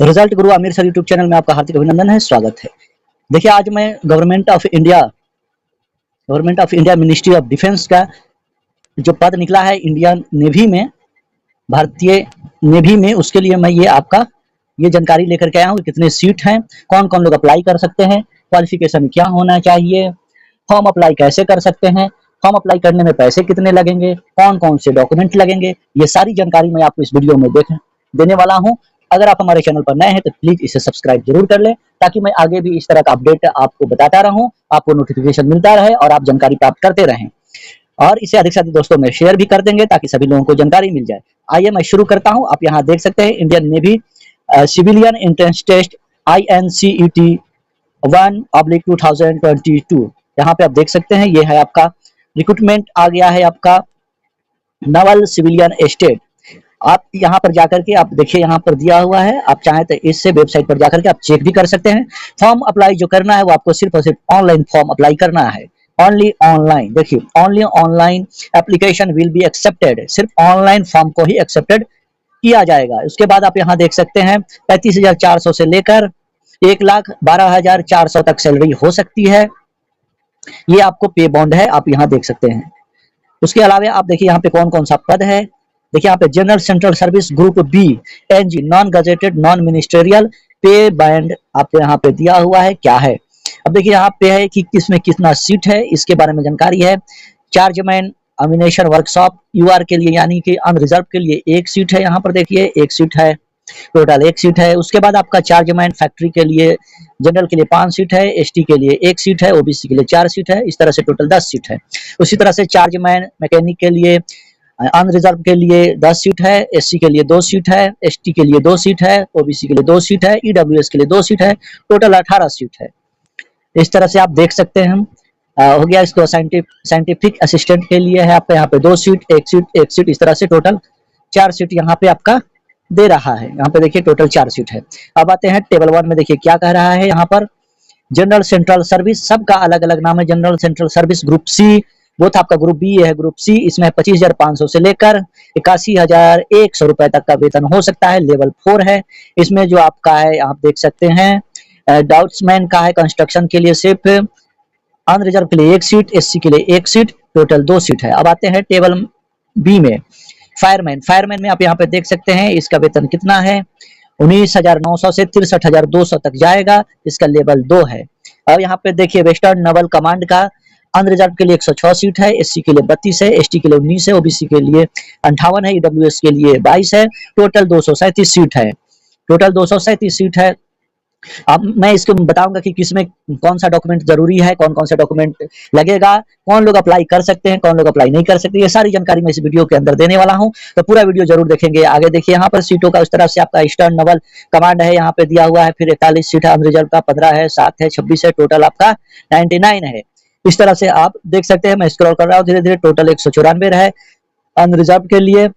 Result गुरु Aamir sir YouTube channel में आपका हार्दिक अभिनंदन है, स्वागत है। देखिए आज मैं government of India ministry of defence का जो पद निकला है इंडियन नेवी में, भारतीय नेवी में, उसके लिए मैं ये जानकारी लेकर के आया हूँ। कितने सीट हैं, कौन कौन लोग अप्लाई कर सकते हैं, क्वालिफिकेशन क्या होना चाहिए, फॉर्म अप्लाई कैसे कर सकते हैं, फॉर्म अप्लाई करने में पैसे कितने लगेंगे, कौन कौन से डॉक्यूमेंट लगेंगे, ये सारी जानकारी मैं आपको इस वीडियो में देने वाला हूँ। अगर आप हमारे चैनल पर नए हैं तो प्लीज इसे सब्सक्राइब जरूर कर लें, ताकि मैं आगे भी इस तरह का अपडेट आपको बताता रहूं, आपको नोटिफिकेशन मिलता रहे और आप जानकारी प्राप्त करते रहें। और इसे अधिक से अधिक दोस्तों में शेयर भी कर देंगे ताकि सभी लोगों को जानकारी मिल जाए। आइए मैं शुरू करता हूं। आप यहाँ देख सकते हैं Indian Navy civilian entrance test INCET 1/2022। यहाँ पे आप देख सकते हैं, ये है आपका रिक्रूटमेंट आ गया है, आपका नवल सिविलियन स्टेट। आप यहाँ पर जाकर के आप देखिए, यहाँ पर दिया हुआ है, आप चाहें तो इससे वेबसाइट पर जाकर के आप चेक भी कर सकते हैं। फॉर्म अप्लाई जो करना है वो आपको सिर्फ और सिर्फ ऑनलाइन फॉर्म अप्लाई करना है, ओनली ऑनलाइन। देखिए, only online application will be accepted, सिर्फ ऑनलाइन फॉर्म को ही एक्सेप्टेड किया जाएगा। उसके बाद आप यहाँ देख सकते हैं 35,400 से लेकर 1,12,400 तक सैलरी हो सकती है। ये आपको पे बॉन्ड है, आप यहाँ देख सकते हैं। उसके अलावा आप देखिए यहाँ पे कौन कौन सा पद है। देखिए यहाँ पे general central service group B NG non gazetted non ministerial, pay band आपको यहाँ पे दिया हुआ है क्या है। अब देखिए यहाँ पे है कि किसमें कितना सीट है, इसके बारे में जानकारी है। चार्जमैन अम्यूनेशन वर्कशॉप UR के लिए यानी कि अनरिजर्व के लिए एक सीट है, यहाँ पर देखिए एक सीट है, टोटल एक सीट है। उसके बाद आपका चार्जमैन फैक्ट्री के लिए जनरल के लिए 5 सीट है, ST के लिए 1 सीट है, OBC के लिए 4 सीट है, इस तरह से टोटल 10 सीट है। उसी तरह से चार्जमैन मैकेनिक के लिए अनरिजर्व के लिए 10 सीट है, SC के लिए 2 सीट है, ST के लिए 2 सीट है, OBC के लिए 2 सीट है, EWS के लिए 2 सीट है, टोटल 18 सीट है। इस तरह से आप देख सकते हैं। हो गया। इसको साइंटिफिक असिस्टेंट के लिए है आपका यहाँ पे 2 सीट, 1 सीट, 1 सीट, इस तरह से टोटल 4 सीट यहाँ पे आपका दे रहा है। यहाँ पे देखिए टोटल 4 सीट है। अब आते हैं टेबल 1 में, देखिए क्या कह रहा है यहाँ पर। जनरल सेंट्रल सर्विस, सबका अलग अलग नाम है। General central service group C, वो था आपका ग्रुप बी है ग्रुप सी। इसमें 25,500 से लेकर 81,100 रुपए तक का वेतन हो सकता है। लेवल 4 है। इसमें जो आपका है आप देख सकते हैं डाउट्समैन का है, कंस्ट्रक्शन के लिए सिर्फ, अनरिजर्व के लिए 1 सीट, SC के लिए 1 सीट, टोटल 2 सीट है। अब आते हैं टेबल बी में, फायरमैन में आप यहाँ पे देख सकते हैं इसका वेतन कितना है, 19,900 से 63,200 तक जाएगा। इसका लेवल 2 है। अब यहाँ पे देखिए वेस्टर्न नवल कमांड का अनरिजर्व के लिए 106 सीट है, SC के लिए 32 है, ST के लिए 19 है, OBC के लिए 58 है, EWS के लिए 22 है, टोटल 237 सीट है। टोटल 237 सीट है। अब मैं इसको बताऊंगा कि किसमें कौन सा डॉक्यूमेंट जरूरी है, कौन कौन सा डॉक्यूमेंट लगेगा, कौन लोग अप्लाई कर सकते हैं, कौन लोग अप्लाई नहीं कर सकते। ये सारी जानकारी मैं इस वीडियो के अंदर देने वाला हूं, तो पूरा वीडियो जरूर देखेंगे। आगे देखिए यहाँ पर सीटों का उस तरफ से आपका ईस्टर्न नवल कमांड है, यहाँ पे दिया हुआ है। फिर 41 सीट है, अनरिजर्व का 15 है, 7 है, 26 है, टोटल आपका 99 है। इस तरह से आप देख सकते हैं। मैं स्क्रॉल कर रहा हूँ धीरे धीरे, टोटल 194 है अनरिजर्व के लिए,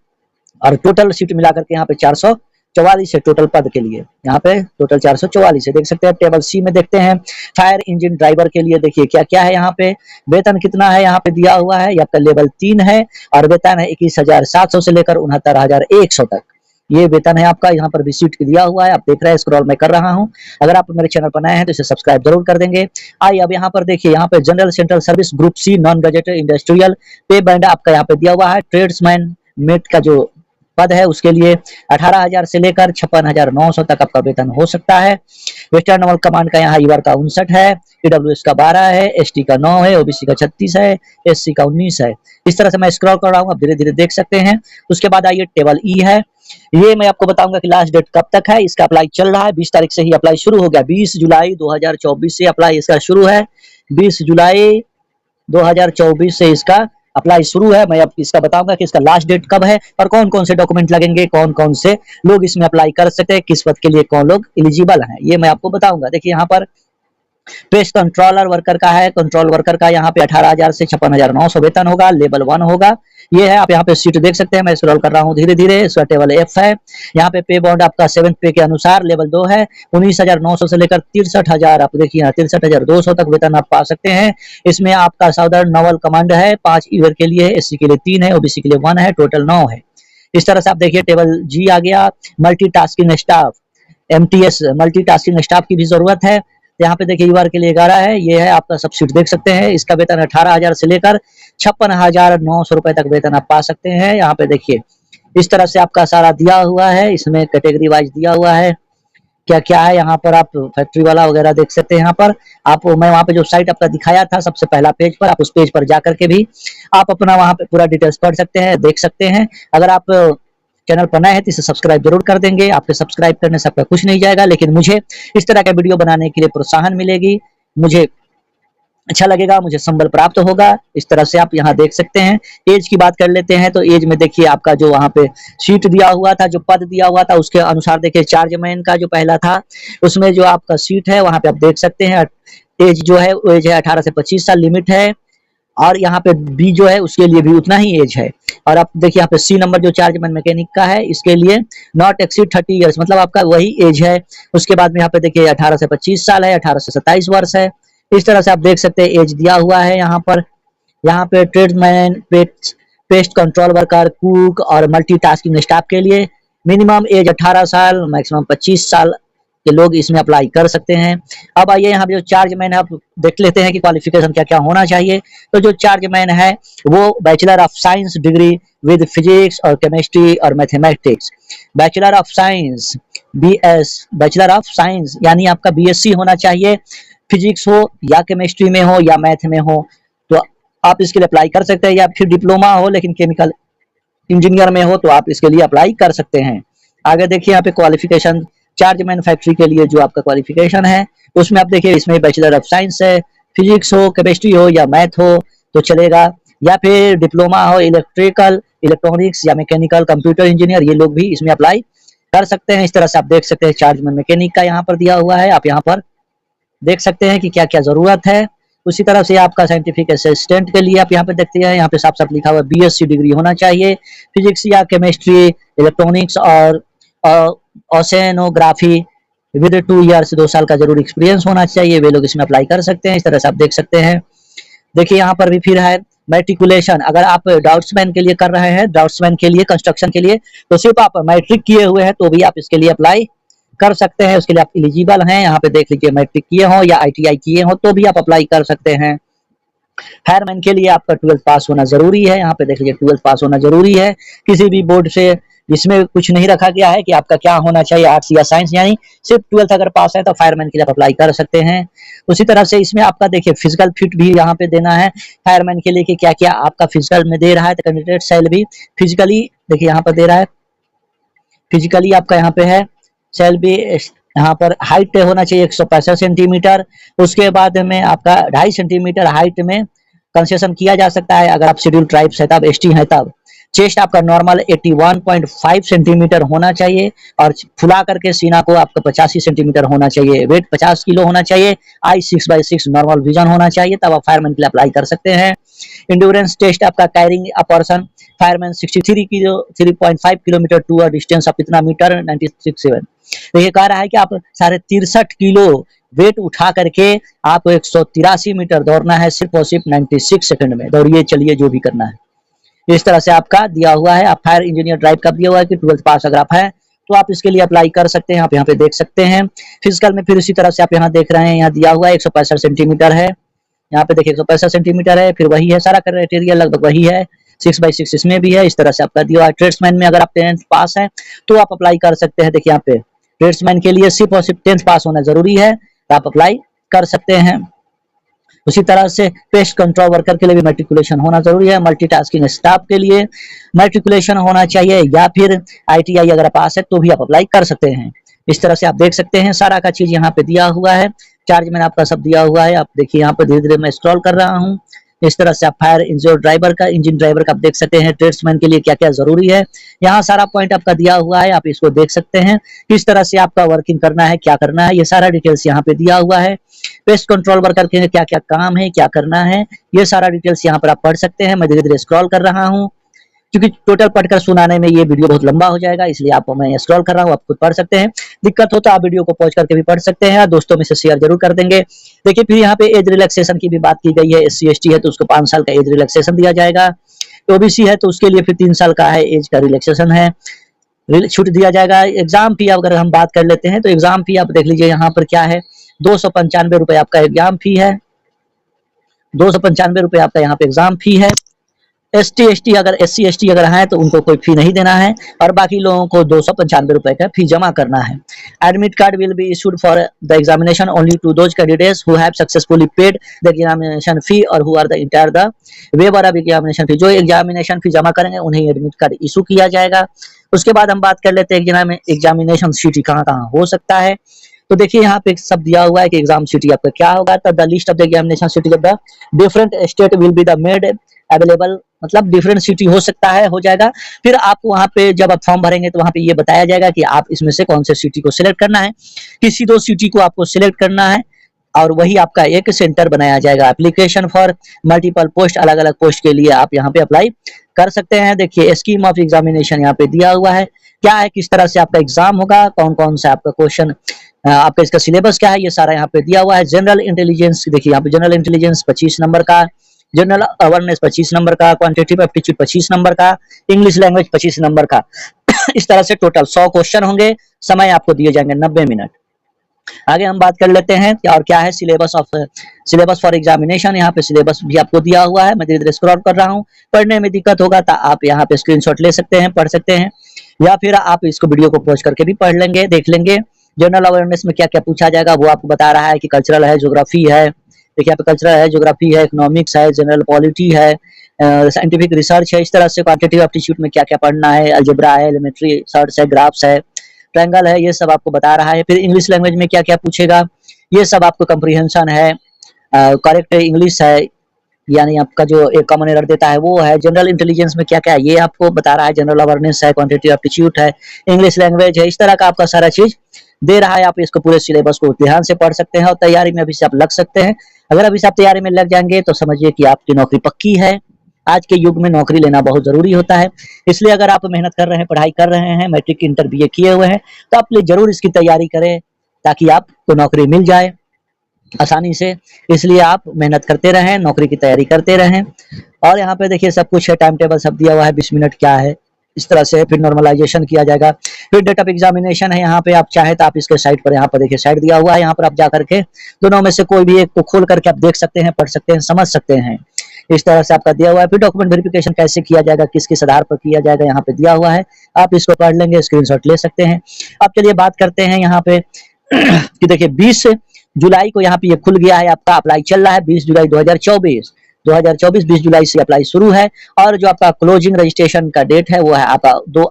और टोटल सीट मिलाकर के यहाँ पे 444 है टोटल पद के लिए। यहाँ पे टोटल 444 है, देख सकते हैं। टेबल सी में देखते हैं फायर इंजन ड्राइवर के लिए, देखिए क्या क्या है यहाँ पे, वेतन कितना है यहाँ पे दिया हुआ है। आपका लेवल 3 है और वेतन है 21,700 से लेकर 69,100 तक। ये वेतन है आपका। यहाँ पर भी सीट दिया हुआ है, आप देख रहे हैं, स्क्रॉल मैं कर रहा हूँ। अगर आप मेरे चैनल पर नए हैं तो इसे सब्सक्राइब जरूर कर देंगे। आइए अब यहाँ पर देखिए, यहाँ पे general central service group C non gazetted industrial, pay band आपका यहाँ पे दिया हुआ है। ट्रेड्समैन मेट का जो पद है उसके लिए 18,000 से लेकर 56,900 तक आपका वेतन हो सकता है। वेस्टर्न नवल कमांड का यहाँ ईवर का 59 है, EWS का 12 है, ST का 9 है, OBC का 36 है, SC का 19 है। इस तरह से मैं स्क्रॉल कर रहा हूँ, आप धीरे धीरे देख सकते हैं। उसके बाद आइए टेबल ई है। ये मैं आपको बताऊंगा कि लास्ट डेट कब तक है। इसका अप्लाई चल रहा है, 20 तारीख से ही अप्लाई शुरू हो गया। 20 जुलाई 2024 से अप्लाई इसका शुरू है। 20 जुलाई 2024 से इसका अप्लाई शुरू है। मैं अब इसका बताऊंगा कि इसका लास्ट डेट कब है और कौन कौन से डॉक्यूमेंट लगेंगे, कौन कौन से लोग इसमें अप्लाई कर सकते हैं, किस पद के लिए कौन लोग एलिजिबल हैं, ये मैं आपको बताऊंगा। देखिए यहाँ पर पेस्ट कंट्रोलर वर्कर का है। कंट्रोल वर्कर का यहाँ पे 18,000 से 56,900 वेतन होगा। लेवल 1 होगा। ये है, आप यहाँ पे सीट देख सकते हैं। मैं स्क्रॉल कर रहा हूँ धीरे धीरे। इसका टेबल F है। यहाँ पे बॉन्ड आपका 7th पे के अनुसार लेवल 2 है। 19,900 से लेकर 63,000, आप देखिए यहाँ 63,200 तक वेतन आप पा सकते हैं। इसमें आपका साउदर्न नवल कमांड है, 5 ईयर के लिए, SC के लिए 3 है, OBC के लिए 1 है, टोटल 9 है। इस तरह से आप देखिए टेबल G आ गया, multitasking staff. MTS multitasking staff की भी जरूरत है। यहाँ पे देखिए यूआर के लिए 11 है, ये है आपका सब सीट देख सकते हैं। इसका वेतन 18,000 से लेकर 56,900 रुपए तक वेतन आप पा सकते हैं। यहाँ पे देखिए इस तरह से आपका सारा दिया हुआ है, इसमें कैटेगरी वाइज दिया हुआ है क्या क्या है। यहाँ पर आप फैक्ट्री वाला वगैरह देख सकते हैं। यहाँ पर आप मैं वहाँ पे जो साइट आपका दिखाया था सबसे पहला पेज पर, आप उस पेज पर जा करके भी आप अपना वहाँ पे पूरा डिटेल्स पढ़ सकते हैं, देख सकते हैं। अगर आप चैनल पर नए हैं तो इसे सब्सक्राइब जरूर कर देंगे। आपके सब्सक्राइब करने से आपका कुछ नहीं जाएगा, लेकिन मुझे इस तरह का वीडियो बनाने के लिए प्रोत्साहन मिलेगी, मुझे अच्छा लगेगा, मुझे संबल प्राप्त होगा। इस तरह से आप यहाँ देख सकते हैं। एज की बात कर लेते हैं तो एज में देखिए आपका जो वहाँ पे सीट दिया हुआ था, जो पद दिया हुआ था उसके अनुसार देखिए चार्जमैन का जो पहला था उसमें जो आपका सीट है वहाँ पे आप देख सकते हैं। एज जो है वो एज है 18 से 25 साल लिमिट है, और यहाँ पे बी जो है उसके लिए भी उतना ही एज है। और आप देखिए यहाँ पे सी नंबर जो चार्जमैन मैकेनिक का है इसके लिए नॉट एक्सीड 30 इयर्स, मतलब आपका वही एज है। उसके बाद में यहाँ पे देखिए 18 से 25 साल है, 18 से 27 वर्ष है। इस तरह से आप देख सकते हैं एज दिया हुआ है यहाँ पर। यहाँ पे tradesman, pest control worker, cook और मल्टीटास्किंग स्टाफ के लिए मिनिमम एज 18 साल, मैक्सिमम 25 साल के लोग इसमें अप्लाई कर सकते हैं। अब आइए यहाँ पे जो चार्जमैन है आप देख लेते हैं कि क्वालिफिकेशन क्या क्या होना चाहिए। तो जो चार्जमैन है वो bachelor of science degree with physics और केमिस्ट्री और mathematics, bachelor of science bachelor of science यानी आपका BSc होना चाहिए, फिजिक्स हो या केमिस्ट्री में हो या मैथ में हो तो आप इसके लिए अप्लाई कर सकते हैं, या फिर डिप्लोमा हो लेकिन केमिकल इंजीनियर में हो तो आप इसके लिए अप्लाई कर सकते हैं। आगे देखिए यहाँ पे क्वालिफिकेशन चार्जमैन फैक्ट्री के लिए जो आपका क्वालिफिकेशन है उसमें आप देखिए इसमें बैचलर ऑफ साइंस है, फिजिक्स हो, केमिस्ट्री हो या मैथ हो तो चलेगा, या फिर डिप्लोमा हो इलेक्ट्रिकल, इलेक्ट्रॉनिक्स या मैकेनिकल, कंप्यूटर इंजीनियर, ये लोग भी इसमें अप्लाई कर सकते हैं। इस तरह से आप देख सकते हैं चार्जमैन मैकेनिक का यहाँ पर दिया हुआ है, आप यहाँ पर देख सकते हैं कि क्या क्या जरूरत है। उसी तरह से आपका साइंटिफिक असिस्टेंट के लिए आप यहाँ पे देखते हैं, यहाँ पे साफ साफ लिखा हुआ है BSc डिग्री होना चाहिए, फिजिक्स या केमिस्ट्री, इलेक्ट्रॉनिक्स और ओशेनोग्राफी विद 2 ईयर्स, 2 साल का जरूर एक्सपीरियंस होना चाहिए, वे लोग इसमें अप्लाई कर सकते हैं। इस तरह से आप देख सकते हैं। देखिए यहाँ पर भी फिर है मैट्रिकुलेशन, अगर आप डाउट्समैन के लिए कर रहे हैं, डाउट्समैन के लिए कंस्ट्रक्शन के लिए तो सिर्फ आप मैट्रिक किए हुए हैं तो भी आप इसके लिए अप्लाई कर सकते हैं, उसके लिए आप एलिजिबल हैं। यहाँ पे देख लीजिए मैट्रिक किए हो या ITI किए हो तो भी आप अप्लाई कर सकते हैं। फायरमैन के लिए आपका 12th पास होना जरूरी है, यहाँ पे देख लीजिए 12th पास होना जरूरी है किसी भी बोर्ड से। इसमें कुछ नहीं रखा गया है कि आपका क्या होना चाहिए, आर्ट्स या साइंस, यानी सिर्फ 12th अगर पास है तो फायरमैन के लिए आप अप्लाई कर सकते हैं। उसी तरह से इसमें आपका देखिए फिजिकल फिट भी यहाँ पे देना है फायरमैन के लिए कि क्या क्या आपका फिजिकल में दे रहा है, तो कैंडिडेट सेल भी फिजिकली देखिए यहाँ पर दे रहा है, फिजिकली आपका यहाँ पे है सेल भी। यहाँ पर हाइट होना चाहिए 165 सेंटीमीटर, उसके बाद में आपका 2.5 सेंटीमीटर हाइट में कंसेशन किया जा सकता है अगर आप शेड्यूल ट्राइब्स है तब, ST है तब। चेस्ट आपका नॉर्मल 81.5 सेंटीमीटर होना चाहिए और फुला करके सीना को आपका 85 सेंटीमीटर होना चाहिए, वेट 50 किलो होना चाहिए, आई 6/6 नॉर्मल विजन होना चाहिए, तब आप फायरमैन के लिए अप्लाई कर सकते हैं। इंड्योरेंस टेस्ट आपका carrying a person fireman 3.5 kilometre to a distance of कितना मीटर 96.7। तो ये कह रहा है कि आप 63.5 किलो वेट उठा करके आपको 183 मीटर दौड़ना है सिर्फ और सिर्फ 96 सेकंड में। दौड़िए चलिए जो भी करना है। इस तरह से आपका दिया हुआ है। आप फायर इंजीनियर ड्राइव का दिया हुआ है कि 12th पास अगर आप है तो आप इसके लिए अप्लाई कर सकते हैं। आप यहाँ पे देख सकते हैं फिजिकल में फिर उसी तरह से आप यहाँ देख रहे हैं, यहाँ दिया हुआ है 165 सेंटीमीटर है, यहाँ पे देखिए 165 सेंटीमीटर है, फिर वही है सारा क्राइटेरिया लगभग वही है, 6/6 इसमें भी है। इस तरह से आपका दिया हुआ है। ट्रेड्समैन में अगर आप 10th पास है तो आप अप्लाई कर सकते हैं। देखिए यहाँ पे ट्रेड्समैन के लिए सिर्फ और सिर्फ 10th पास होना जरूरी है, तो आप अप्लाई कर सकते हैं। उसी तरह से पेस्ट कंट्रोल वर्कर के लिए भी मैट्रिकुलेशन होना जरूरी है। मल्टीटास्किंग स्टाफ के लिए मैट्रिकुलेशन होना चाहिए, या फिर ITI अगर पास है तो भी आप अप्लाई कर सकते हैं। इस तरह से आप देख सकते हैं सारा का चीज यहाँ पे दिया हुआ है, चार्ज मैंने आपका सब दिया हुआ है। आप देखिए यहाँ पे धीरे धीरे मैं स्क्रॉल कर रहा हूँ। इस तरह से आप फायर इंजन ड्राइवर का आप देख सकते हैं। ट्रेड्समैन के लिए क्या क्या जरूरी है, यहाँ सारा पॉइंट आपका दिया हुआ है, आप इसको देख सकते हैं किस तरह से आपका वर्किंग करना है, क्या करना है, ये सारा डिटेल्स यहाँ पे दिया हुआ है। पेस्ट कंट्रोल वर्कर के क्या क्या काम है, क्या करना है, ये सारा डिटेल्स यहाँ पर आप पढ़ सकते हैं। मैं धीरे धीरे स्क्रॉल कर रहा हूँ क्योंकि टोटल पढ़कर सुनाने में ये वीडियो बहुत लंबा हो जाएगा, इसलिए आपको मैं स्क्रॉल कर रहा हूँ, आप खुद पढ़ सकते हैं। दिक्कत हो तो आप वीडियो को पॉज करके भी पढ़ सकते हैं, दोस्तों में से शेयर जरूर कर देंगे। देखिए फिर यहाँ पे एज रिलैक्सेशन की भी बात की गई है। SC ST है तो उसको 5 साल का एज रिलैक्सेशन दिया जाएगा, OBC है तो उसके लिए फिर 3 साल का है एज का रिलैक्सेशन है। छूट दिया जाएगा। एग्जाम फी अगर हम बात कर लेते हैं तो एग्जाम फी आप देख लीजिए यहाँ पर क्या है, 295 रुपए आपका एग्जाम फी है, 295 रुपए आपका यहाँ पे एग्जाम फी है। SC ST अगर हैं तो उनको कोई फी नहीं देना है, और बाकी लोगों को 295 रुपए का फी जमा करना है। Admit card will be issued for the examination only to those candidates who have successfully paid the examination fee और who are the entire the waiver of examination fee. जो एग्जामिनेशन फी जमा करेंगे उन्हें एडमिट कार्ड इशू किया जाएगा। उसके बाद हम बात कर लेते हैं एग्जामिनेशन सिटी कहाँ कहाँ हो सकता है। तो देखिए यहाँ पे सब दिया हुआ है कि एग्जाम सिटी आपका क्या होगा। तो the list of the examination city of the different state will be the made available, मतलब डिफरेंट सिटी हो सकता है, हो जाएगा। फिर आपको वहां पे जब आप फॉर्म भरेंगे तो वहां पे ये बताया जाएगा कि आप इसमें से कौन से सिटी को सिलेक्ट करना है। किसी दो सिटी को आपको सिलेक्ट करना है और वही आपका एक सेंटर बनाया जाएगा। एप्लीकेशन फॉर मल्टीपल पोस्ट, अलग अलग पोस्ट के लिए आप यहाँ पे अप्लाई कर सकते हैं। देखिए स्कीम ऑफ एग्जामिनेशन यहाँ पे दिया हुआ है, क्या है, किस तरह से आपका एग्जाम होगा, कौन कौन सा आपका क्वेश्चन, आपका इसका सिलेबस क्या है, ये सारा यहाँ पे दिया हुआ है। जनरल इंटेलिजेंस, देखिए यहाँ पे जनरल इंटेलिजेंस 25 नंबर का, जनरल अवेयरनेस 25 नंबर का, क्वांटिटेटिव एप्टीट्यूड 25 नंबर का, इंग्लिश लैंग्वेज 25 नंबर का। इस तरह से टोटल 100 क्वेश्चन होंगे, समय आपको दिए जाएंगे 90 मिनट। आगे हम बात कर लेते हैं और क्या है सिलेबस फॉर एग्जामिनेशन। यहाँ पे सिलेबस भी आपको दिया हुआ है, मैं धीरे धीरे स्क्रॉल कर रहा हूँ। पढ़ने में दिक्कत होगा तो आप यहाँ पे स्क्रीनशॉट ले सकते हैं, पढ़ सकते हैं, या फिर आप इसको वीडियो को पॉज करके भी पढ़ लेंगे, देख लेंगे। जनरल अवेयरनेस में क्या क्या पूछा जाएगा वो आपको बता रहा है कि कल्चरल है, ज्योग्राफी है, देखिए यहाँ पे कल्चरल है, ज्योग्राफी है, इकोनॉमिक्स है, जनरल पॉलिटी है, साइंटिफिक रिसर्च है। इस तरह से क्वांटिटेटिव एप्टीट्यूड में क्या क्या पढ़ना है, अलजेब्रा है, एलिमेंट्री सर्च है, ग्राफ्स है, ट्रायंगल है, ये सब आपको बता रहा है। फिर इंग्लिश लैंग्वेज में क्या क्या पूछेगा, ये सब आपको कंप्रीहेंशन है, करेक्ट इंग्लिश है, यानी आपका जो एक कॉमन एरर देता है वो है। जनरल इंटेलिजेंस में क्या क्या है ये आपको बता रहा है, जनरल अवेयरनेस है, क्वांटिटेटिव एप्टीट्यूड है, इंग्लिश लैंग्वेज है, इस तरह का आपका सारा चीज दे रहा है। आप इसको पूरे सिलेबस को ध्यान से पढ़ सकते हैं और तैयारी में अभी से आप लग सकते हैं। अगर अभी से आप तैयारी में लग जाएंगे तो समझिए कि आपकी नौकरी पक्की है। आज के युग में नौकरी लेना बहुत जरूरी होता है, इसलिए अगर आप मेहनत कर रहे हैं, पढ़ाई कर रहे हैं, मैट्रिक इंटर बीए किए हुए हैं, तो आप जरूर इसकी तैयारी करें ताकि आपको नौकरी मिल जाए आसानी से। इसलिए आप मेहनत करते रहें, नौकरी की तैयारी करते रहें। और यहाँ पे देखिए सब कुछ है, टाइम टेबल सब दिया हुआ है, 20 मिनट क्या है, इस तरह से। फिर नॉर्मलाइजेशन किया जाएगा, फिर डेट ऑफ एग्जामिनेशन है। यहाँ पे आप चाहे तो आप इसके साइट पर, यहाँ पर देखिए साइट दिया हुआ है, यहाँ पर आप जा करके दोनों में से कोई भी एक को खोल करके आप देख सकते हैं, पढ़ सकते हैं, समझ सकते हैं। इस तरह से आपका दिया हुआ है। फिर डॉक्यूमेंट वेरिफिकेशन कैसे किया जाएगा, किस किस आधार पर किया जाएगा, यहाँ पे दिया हुआ है, आप इसको पढ़ लेंगे, स्क्रीनशॉट ले सकते हैं। अब चलिए बात करते हैं यहाँ पे कि देखिए 20 जुलाई को यहाँ पे ये खुल गया है, आपका अप्लाई चल रहा है 20 जुलाई 2024 20 जुलाई से अप्लाई शुरू है। और जो आपका क्लोजिंग रजिस्ट्रेशन का डेट है वो है आपका 2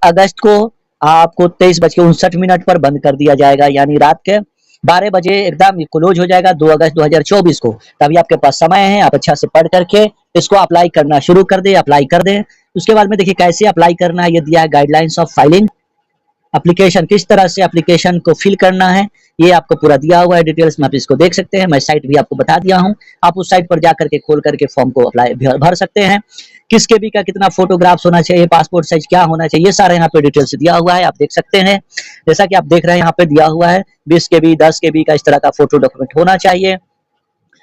अगस्त को आपको 23:59 पर बंद कर दिया जाएगा, यानी रात के 12 बजे एकदम क्लोज हो जाएगा 2 अगस्त 2024 को। तभी आपके पास समय है, आप अच्छा से पढ़ करके इसको अप्लाई करना शुरू कर दे, अप्लाई कर दे। उसके बाद में देखिए कैसे अप्लाई करना है, ये दिया है गाइडलाइंस ऑफ फाइलिंग एप्लीकेशन, किस तरह से एप्लीकेशन को फिल करना है ये आपको पूरा दिया हुआ है डिटेल्स में, आप इसको देख सकते हैं। मैं साइट भी आपको बता दिया हूँ, आप उस साइट पर जाकर के खोल करके फॉर्म को अप्लाई भर सकते हैं। किस केबी का कितना फोटोग्राफ्स होना चाहिए, पासपोर्ट साइज क्या होना चाहिए, ये सारे यहाँ पे डिटेल्स दिया हुआ है, आप देख सकते हैं। जैसा कि आप देख रहे हैं यहाँ पे दिया हुआ है 20 केबी 10 केबी का इस तरह का फोटो डॉक्यूमेंट होना चाहिए।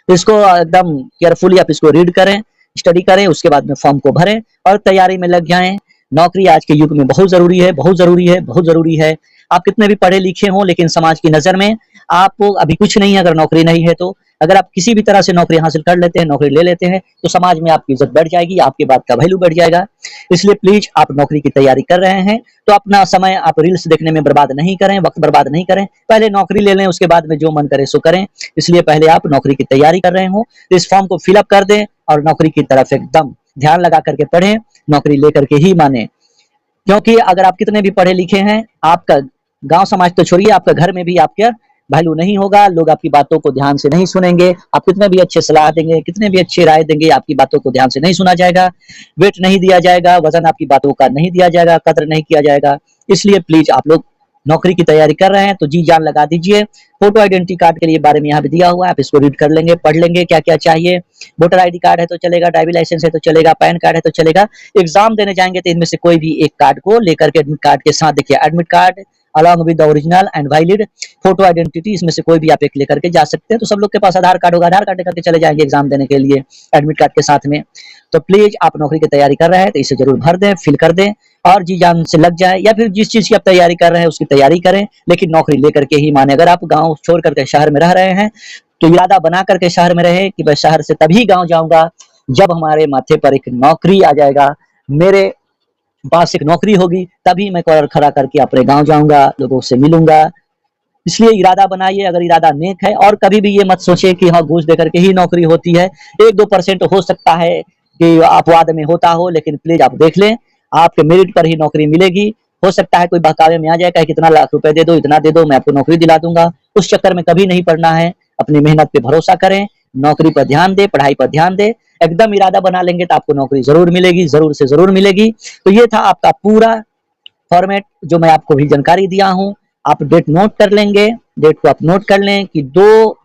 इसको एकदम केयरफुली आप इसको रीड करें, स्टडी करें, उसके बाद में फॉर्म को भरें और तैयारी में लग जाएं। नौकरी आज के युग में बहुत जरूरी है, बहुत जरूरी है, बहुत जरूरी है। आप कितने भी पढ़े लिखे हों लेकिन समाज की नजर में आप अभी कुछ नहीं है। अगर नौकरी नहीं है तो अगर आप किसी भी तरह से नौकरी हासिल कर लेते हैं, नौकरी ले लेते हैं, तो समाज में आपकी इज्जत बढ़ जाएगी, आपके बात का वैल्यू बढ़ जाएगा। इसलिए प्लीज आप नौकरी की तैयारी कर रहे हैं तो अपना समय आप रील्स देखने में बर्बाद नहीं करें, वक्त बर्बाद नहीं करें। पहले नौकरी ले लें, उसके बाद में जो मन करे सो करें। इसलिए पहले आप नौकरी की तैयारी कर रहे हो तो इस फॉर्म को फिलअप कर दें और नौकरी की तरफ एकदम ध्यान लगा करके पढ़ें, नौकरी लेकर के ही माने। क्योंकि अगर आप कितने भी पढ़े लिखे हैं, आपका गांव समाज तो छोड़िए, आपका घर में भी आपका वैल्यू नहीं होगा। लोग आपकी बातों को ध्यान से नहीं सुनेंगे, आप कितने भी अच्छे सलाह देंगे, कितने भी अच्छी राय देंगे, आपकी बातों को ध्यान से नहीं सुना जाएगा, वेट नहीं दिया जाएगा, वजन आपकी बातों का नहीं दिया जाएगा, कदर नहीं किया जाएगा। इसलिए प्लीज आप लोग नौकरी की तैयारी कर रहे हैं तो जी जान लगा दीजिए। फोटो आइडेंटिटी कार्ड के लिए बारे में यहाँ पे दिया हुआ है, आप इसको रीड कर लेंगे, पढ़ लेंगे क्या क्या चाहिए। वोटर आईडी कार्ड है तो चलेगा, ड्राइविंग लाइसेंस है तो चलेगा, पैन कार्ड है तो चलेगा। एग्जाम देने जाएंगे तो इनमें से कोई भी एक कार्ड को लेकर के एडमिट कार्ड के साथ, देखिए admit card along with the original and valid photo identity, इसमें से कोई भी आप एक लेकर के जा सकते हैं। तो सब लोग के पास आधार कार्ड होगा, आधार कार्ड लेकर के चले जाएंगे एग्जाम देने के लिए एडमिट कार्ड के साथ में। तो प्लीज आप नौकरी की तैयारी कर रहे हैं तो इसे जरूर भर दें, फिल कर दें और जी जान से लग जाए, या फिर जिस चीज की आप तैयारी कर रहे हैं उसकी तैयारी करें, लेकिन नौकरी लेकर के ही माने। अगर आप गांव छोड़ करके शहर में रह रहे हैं तो इरादा बना करके शहर में रहे कि मैं शहर से तभी गांव जाऊंगा जब हमारे माथे पर एक नौकरी आ जाएगा, मेरे पास एक नौकरी होगी, तभी मैं कॉलर खड़ा करके अपने गांव जाऊंगा, लोगों से मिलूंगा। इसलिए इरादा बनाइए अगर इरादा नेक है, और कभी भी ये मत सोचे कि हाँ घूस देकर के ही नौकरी होती है। 1-2% हो सकता है कि अपवाद में होता हो, लेकिन प्लीज आप देख लें, आपके मेरिट पर ही नौकरी मिलेगी। हो सकता है कोई बहकावे में आ जाए, कहे कितना लाख रुपए दे दो, इतना दे दो, मैं आपको नौकरी दिला दूंगा। उस चक्कर में कभी नहीं पड़ना है। अपनी मेहनत पे भरोसा करें, नौकरी पर ध्यान दे, पढ़ाई पर ध्यान दे। एकदम इरादा बना लेंगे तो आपको नौकरी जरूर मिलेगी, जरूर से जरूर मिलेगी। तो ये था आपका पूरा फॉर्मेट जो मैं आपको भी जानकारी दिया हूँ। आप डेट नोट कर लेंगे, डेट को आप नोट कर लें कि 2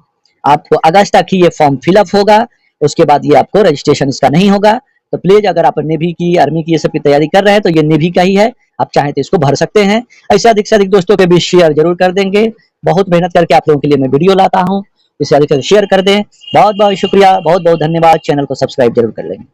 आपको अगस्त तक ही ये फॉर्म फिलअप होगा, उसके बाद ये आपको रजिस्ट्रेशन इसका नहीं होगा। तो प्लीज अगर आप नेवी की, आर्मी की ये सब की तैयारी कर रहे हैं तो ये नेवी का ही है, आप चाहें तो इसको भर सकते हैं। ऐसे अधिक से अधिक दोस्तों के बीच शेयर जरूर कर देंगे। बहुत मेहनत करके आप लोगों के लिए मैं वीडियो लाता हूँ, इसे अधिक से अधिक शेयर कर दें। बहुत बहुत शुक्रिया, बहुत बहुत धन्यवाद। चैनल को सब्सक्राइब जरूर कर लेंगे।